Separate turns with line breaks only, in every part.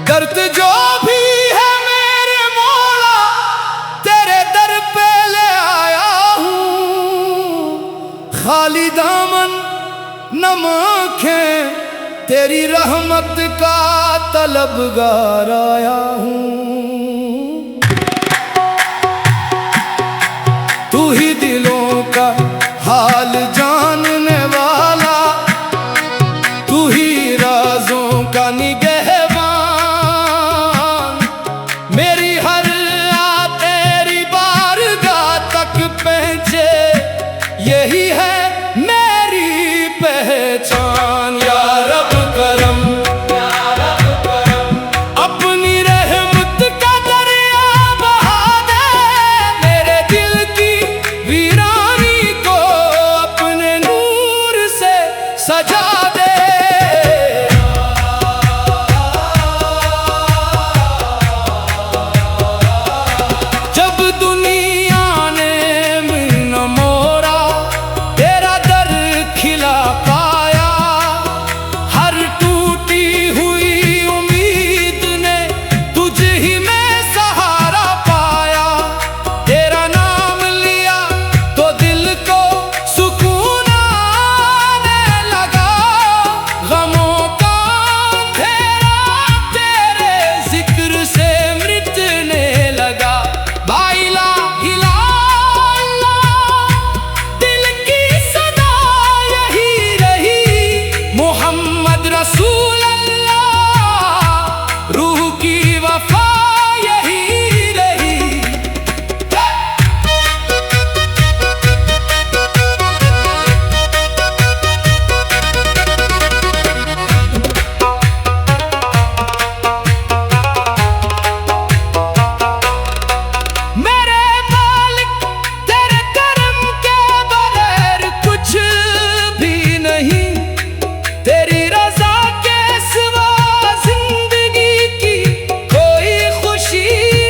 दर्द जो भी है मेरे मौला तेरे दर पे ले आया हूँ। खाली दामन नम आँखें तेरी रहमत का तलबगार आया हूँ। तू ही दिलों का हाल जानने वाला, तू ही राजों का निगहबान। मेरी हर आ तेरी बारगाह तक पहुंचे, यही है मेरी पहचान। या रब करम, अपनी रहमत का दरिया बहा दे, मेरे दिल की वीरानी को अपने नूर से सजा दे। जब दुनिया ने मिन मोड़ा तेरा दर खिला पाया, हर टूटी हुई उम्मीद ने तुझ ही में सहारा पाया। तेरा नाम लिया तो दिल को सुकून आने लगा, गमों का अंधेरा तेरे जिक्र से मिटने लगा। बाइला हिला दिल की सदा यही रही, मोहम्मद रसूल अल्लाह रूह की वफा यही रही। मेरे मालिक तेरे करम के बगैर कुछ भी नहीं, तेरी रजा के सिवा जिंदगी की कोई खुशी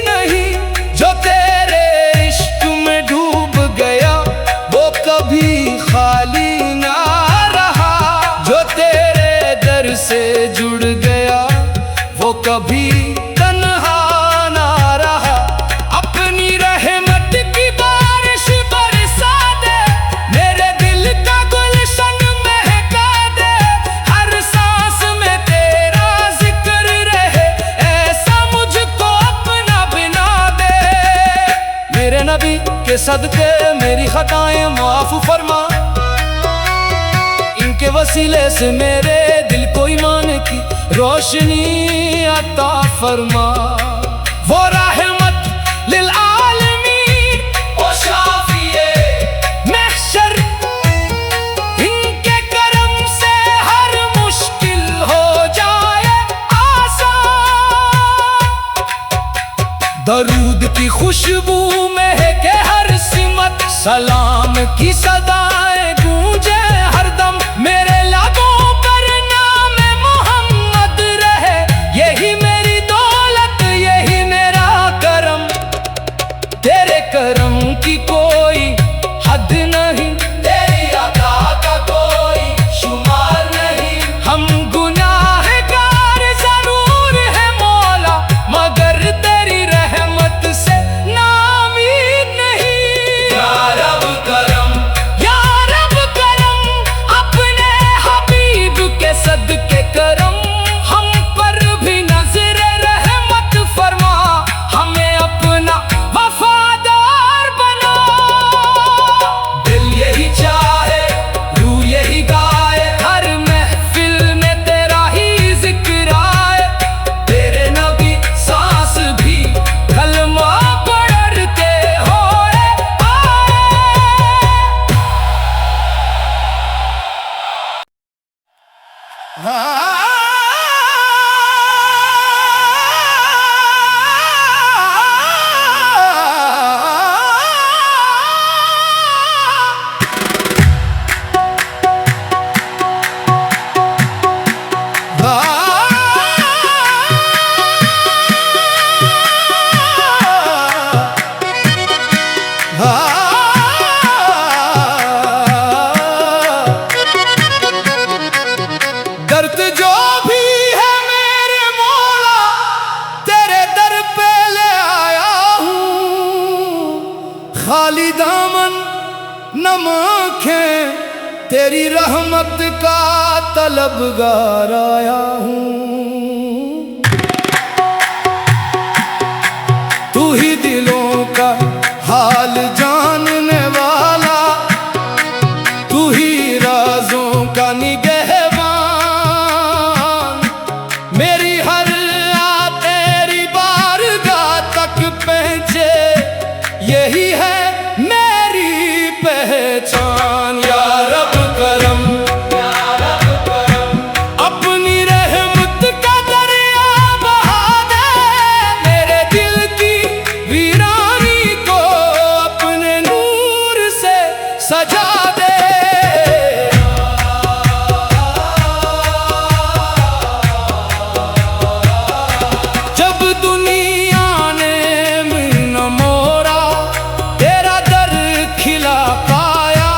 नहीं। जो तेरे इश्क में डूब गया वो कभी खाली ना रहा, जो तेरे दर से जुड़ गया वो कभी तन्हा ना रहा। अपनी रहमत की बारिश बरसा दे, मेरे दिल का गुलशन महका दे। हर सांस में तेरा जिक्र रहे, ऐसा मुझको अपना बना दे। मेरे नबी के सदके मेरी खताएं माफ फरमा, इनके वसीले से मेरे दिल को ईमान की रोशनी अता फरमा। वो रहमत लिल आलमीन ओ शाफिए महशर, इनके करम से हर मुश्किल हो जाए आसान। दरूद की खुशबू महके हर सिमत, सलाम की सदाएं गूंजे हरदम। मेरे लबों पर नाम मोहम्मद रहे, यही मेरी दौलत यही मेरा करम। तेरे करम की कोई हद नहीं, तेरी अता का कोई शुमार नहीं। हम गुनाहगार जरूर है मौला, मगर तेरी रहमत से नामीद नहीं। या रब करम, या तेरी रहमत का तलबगार आया हूँ। तू ही दिलों का हाल जानने वाला, तू ही राजों का निगहबान। मेरी हर आ तेरी बारगाह तक पहुँचे, यही है मेरी पहचान। या रब करम, अपनी रहमत का दरिया बहा दे, मेरे दिल की वीरानी को अपने नूर से सजा दे। जब दुनिया ने मन मोड़ा, तेरा दर खिला पाया।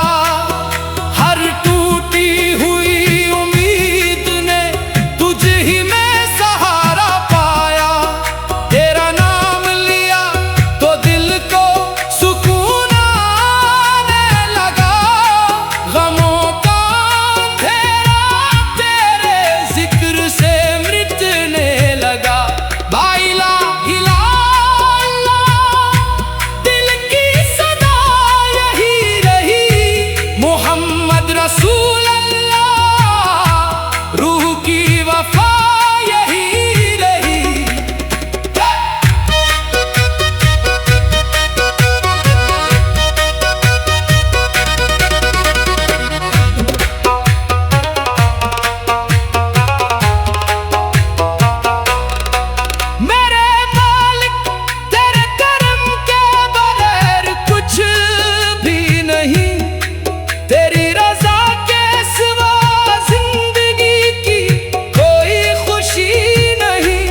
हर टूटी हुई उम्मीद ने तुझ ही में सहारा पाया। तेरा नाम लिया तो दिल को सुकून आने लगा। गमों का अंधेरा तेरे जिक्र से मिटने लगा। बाइला हिला दिल की सदा यही रही, मोहम्मद रसूल अल्लाह, रूह की वफा यही रही। मेरे मालिक तेरे करम के बगैर कुछ भी नहीं। तेरी रजा के सिवा जिंदगी की कोई खुशी नहीं।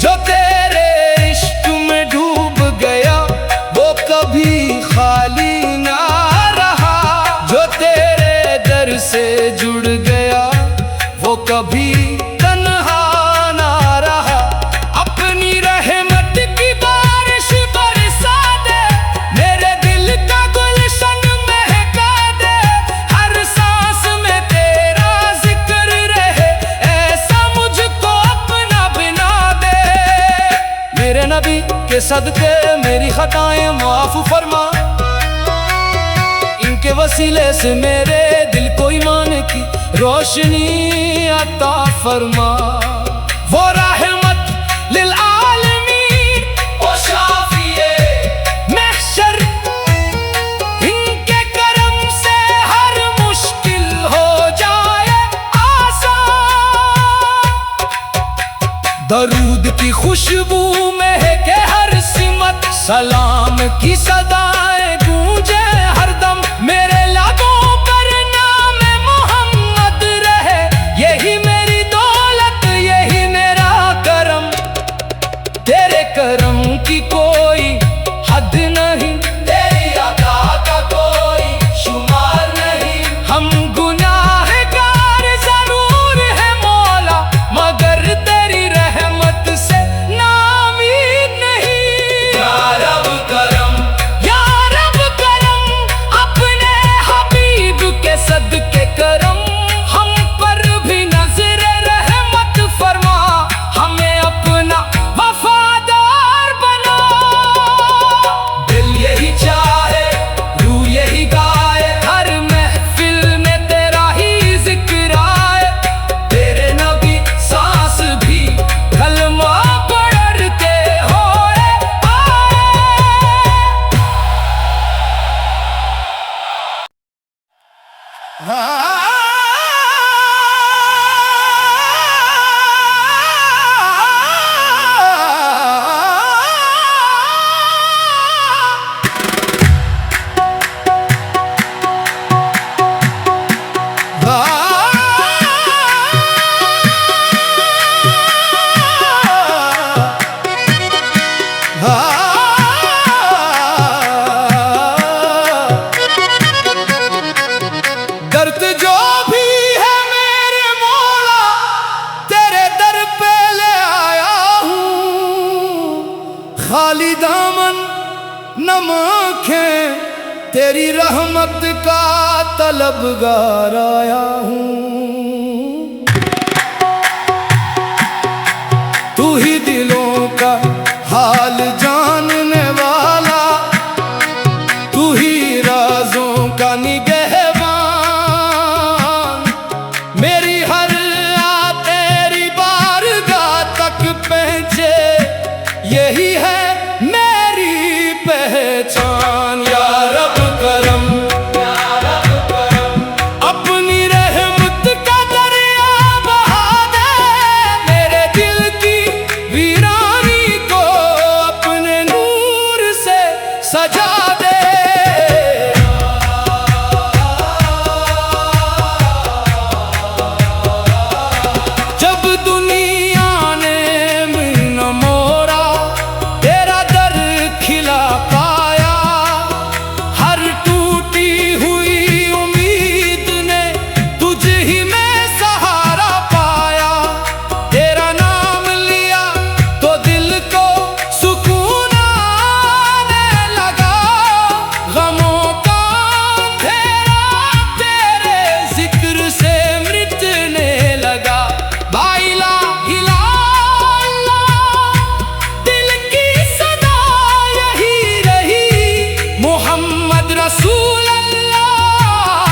जो तेरे इश्क में डूब गया वो कभी खाली ना रहा। जो तेरे दर से जुड़ गया वो कभी तन्हा ना रहा। अपनी रहमत की बारिश बरसा दे, मेरे दिल का गुलशन महका दे। हर सांस में तेरा जिक्र रहे, ऐसा मुझको अपना बना दे। मेरे नबी के सदके मेरी खताएं माफ फरमा, इनके वसीले से मेरे दिल को ईमान की रोशनी अता फरमा। वो रहमत लिल आलमीन, वो शाफिए महशर, इनके करम से हर मुश्किल हो जाए आसान। दरूद की खुशबू महके हर सिमत, सलाम की सदाएं गूंजे हरदम। मेरे लबों पर नाम मोहम्मद रहे, यही मेरी दौलत यही मेरा करम। तेरे करम की कोई हद नहीं, तेरी अता का कोई शुमार नहीं। हम गुनाहगार जरूर है मौला, मगर तेरी रहमत से नाउमीद नहीं। या रब करम, या रब करम, अपने हबीब के सदके करम। हम पर भी नजर रहमत फरमा, हमें अपना वफादार बना। दिल यही चाहे, रूह यही गाए, हर महफिल में तेरा ही जिक्र आए। तेरे नबी सांस भी कलमा पढ़ते होए दर्द जो भी है मेरे मौला, तेरे दर पे ले आया हूँ। खाली दामन नम आँखें तेरी रहमत का तलबगार आया हूँ। तू ही दिलों का हाल जानने वाला, तू ही राजों का निगहबान। मेरी हर तेरी बारगाह तक पहुँचे, यही है मेरी पहचान। या रब करम, अपनी रहमत का दरिया बहा दे, मेरे दिल की वीरानी को अपने नूर से सजा दे। जब दुनिया ने न मोरा तेरा दर खिला पाया, हर टूटी हुई उम्मीद ने तुझ ही में सहारा पाया। तेरा नाम लिया तो दिल को सुकून आने लगा, गमों का अंधेरा तेरे जिक्र से मिटने लगा। ला इलाहा इल्लल्लाह, दिल की सदा यही रही, मोहम्मद रसूल अल्लाह,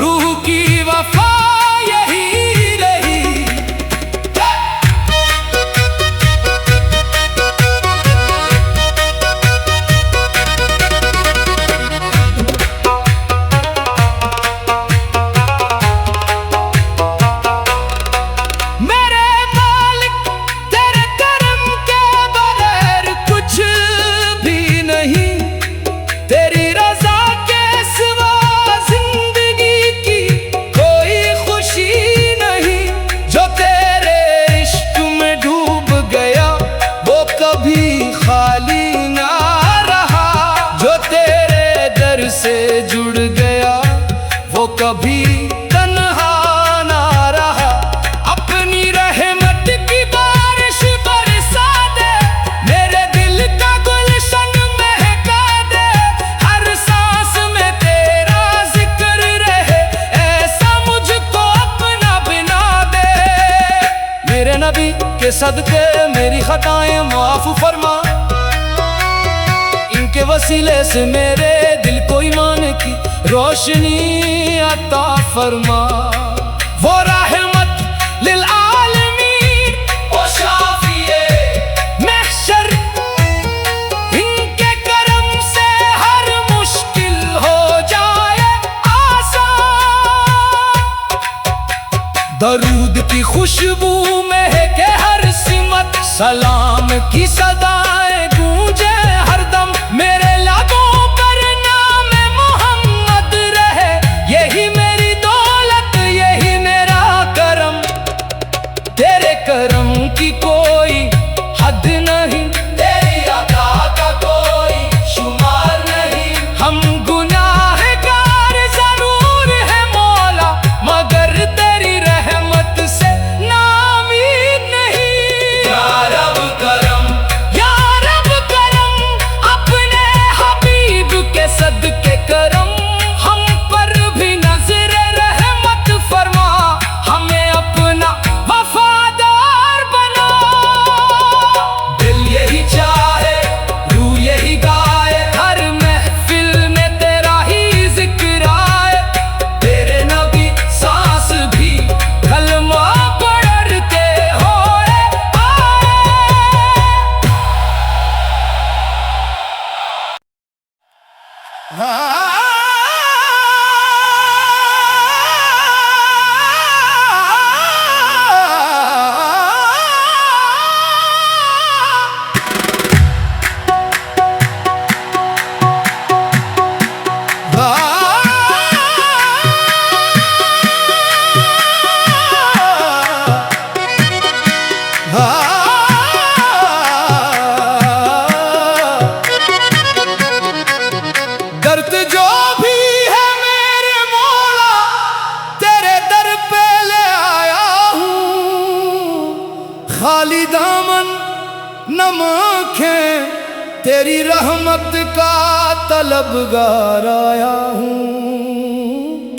रूह की वफा यही रही। मेरे मालिक तेरे करम के बगैर कुछ भी नहीं, तेरी रजा के सिवा जिंदगी की कोई खुशी नहीं। जो तेरे इश्क में डूब गया वो कभी खाली ना रहा, जो तेरे दर से जुड़ गया वो कभी तन्हा ना रहा। अपनी रहमत की बारिश बरसा दे, मेरे दिल का गुलशन महका दे, हर सांस में तेरा जिक्र रहे, ऐसा मुझको अपना बना दे। मेरे नबी के सदके मेरी खताएं माफ फरमा, इनके वसीले से मेरे दिल को ईमान की रोशनी अता फरमा। वो रहमत लिल आलमीन, ओ शाफिए महशर, इनके करम से हर मुश्किल हो जाए आसान। दरूद की खुशबू महके हर सिमत, सलाम की सदाएं गूंजे हरदम, मेरे लबों पर नाम मोहम्मद रहे, यही मेरी दौलत यही मेरा करम। तेरे करम की कोई हद नहीं, तेरी अता का कोई शुमार नहीं। हम गुनाहगार जरूर है मौला, मगर तेरी रहमत से नाउमीद नहीं। या रब करम, या रब करम, अपने हबीब के सदके करम, हम पर भी नजर रहमत फरमा, हमें अपना वफादार बना। दिल यही चाहे, रूह यही गाए, हर महफिल में तेरा ही जिक्र आए। तेरे नबी सांस भी कलमा पढ़ते होए दर्द जो भी है मेरे मौला, तेरे दर पे ले आया हूँ। खाली दामन नम आँखें, तेरी रहमत का तलबगार आया हूँ।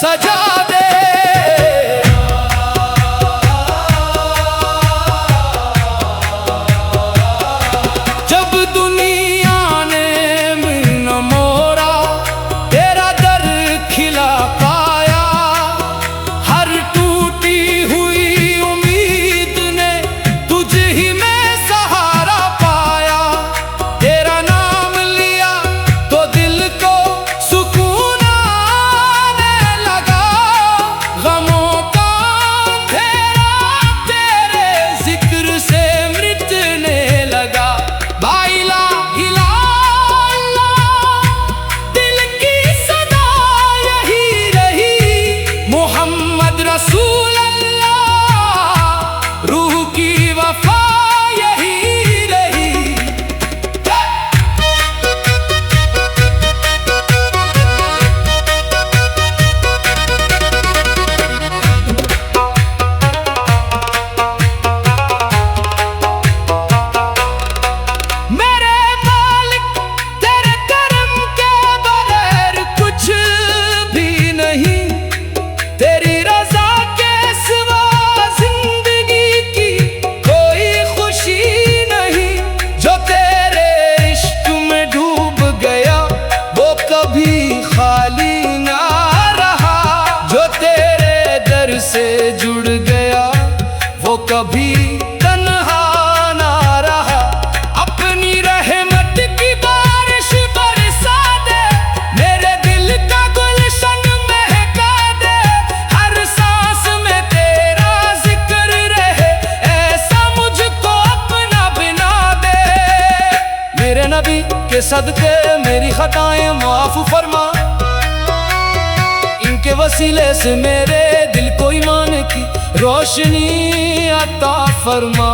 सजा दे। जब दुनिया ने न मोड़ा तेरा दर खिला पाया, हर टूटी हुई उम्मीद ने तुझ ही में सहारा पाया। तेरा नाम लिया तो दिल को सुकून आने लगा, गमों का अंधेरा तेरे जिक्र से मिटने लगा। रसूल अल्लाह रूह की वफा यही रही। मेरे मालिक तेरे करम के बगैर कुछ भी नहीं, तेरी खाली ना रहा, जो तेरे दर से जुड़ गया वो कभी तन्हा ना रहा। अपनी रहमत की बारिश बरसा दे, मेरे दिल का गुलशन महका दे। हर सांस में तेरा जिक्र रहे, ऐसा मुझको अपना बना दे। मेरे नबी के सदके मेरी खताएं माफ फरमा, इनके वसीले से मेरे दिल को ईमान की रोशनी अता फरमा।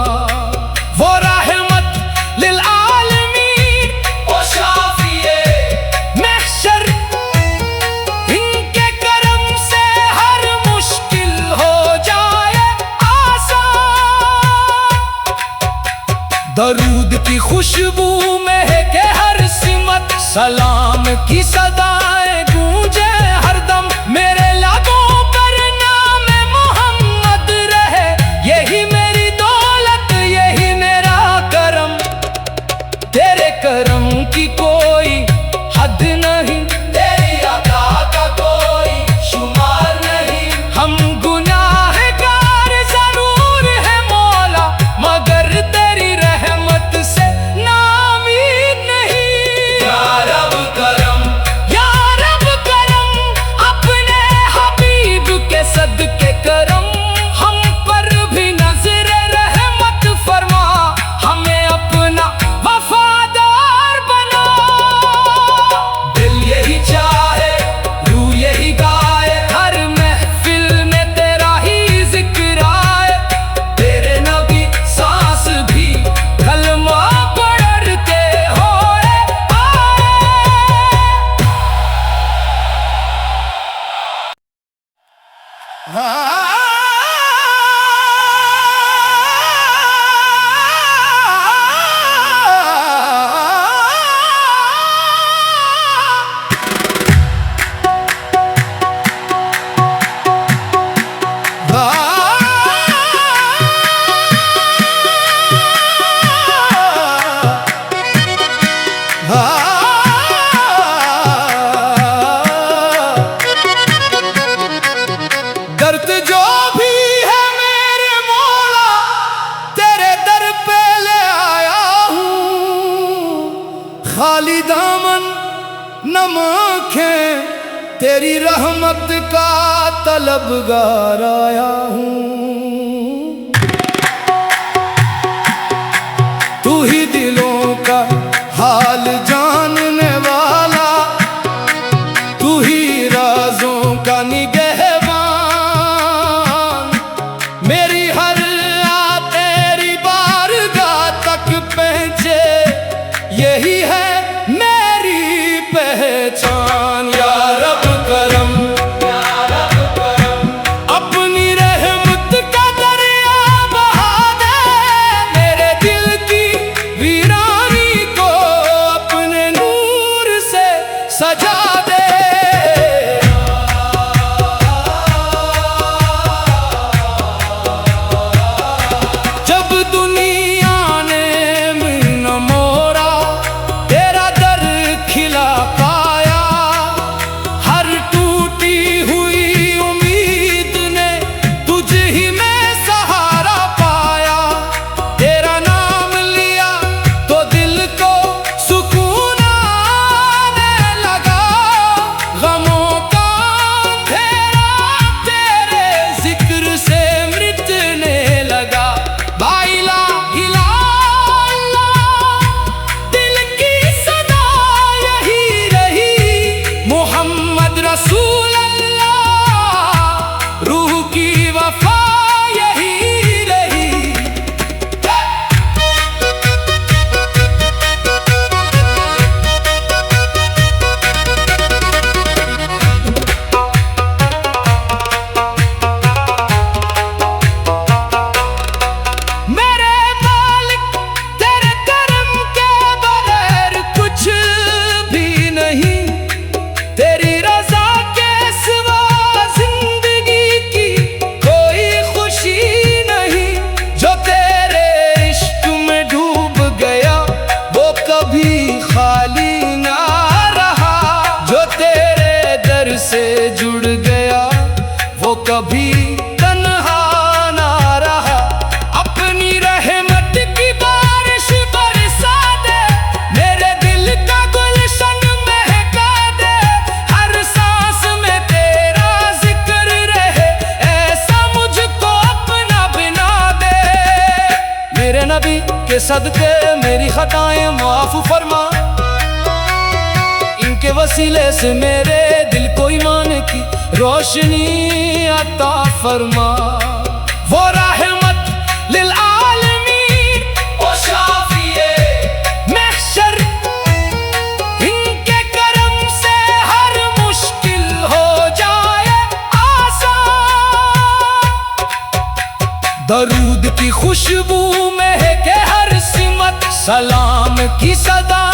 वो रहमत लिल आलमीन ओ शाफिए महशर, इनके करम से हर मुश्किल हो जाए आसान। दरूद की खुशबू महके हर सिमत, सलाम की सदाएं गूंजे हरदम। मेरे लबों पर नाम मोहम्मद रहे, यही मेरी दौलत यही मेरा करम। तेरे करम की कोई हद नहीं, तेरी अता का कोई शुमार नहीं। हम गुनाहगार जरूर है मौला, मगर तेरी रहमत से नाउमीद नहीं। या रब करम, या रब करम, अपने हबीब के सदके करम। हम पर भी नजर रहमत फरमा, हमें अपना वफादार बना। दिल यही चाहे रूह यही गाए, हर महफिल में तेरा ही जिक्र आए। तेरे नबी सांस भी कलमा पढ़ते होए आए। दर्द जो भी है मेरे मौला, तेरे दर पे ले आया हूँ। खाली दामन नम आँखें, तेरी रहमत का तलबगार आया हूँ। तू ही दिलों का हाल जानने वाला, तू ही राजों का निगहबान। मेरी हर आ तेरी बारगाह तक पहुँचे, यही है मेरी पहचान। या रब करम, या रब करम, अपनी रहमत का दरिया बहा दे। मेरे दिल की वीरानी को अपने नूर से सजा दे। से जुड़ गया वो कभी तन्हा ना रहा। अपनी रहमत की बारिश बरसा दे, मेरे दिल का गुलशन महका दे। हर सांस में तेरा जिक्र रहे, ऐसा मुझको अपना बना दे। मेरे नबी के सदके मेरी खताएं माफ फरमा, इनके वसीले से मेरे दिल को ईमान की रोशनी अता फरमा। वो रहमत लिल आलमीन, ओ शाफिए महशर, इनके करम से हर मुश्किल हो जाए आसान। दरूद की खुशबू महके हर सिमत, सलाम की सदा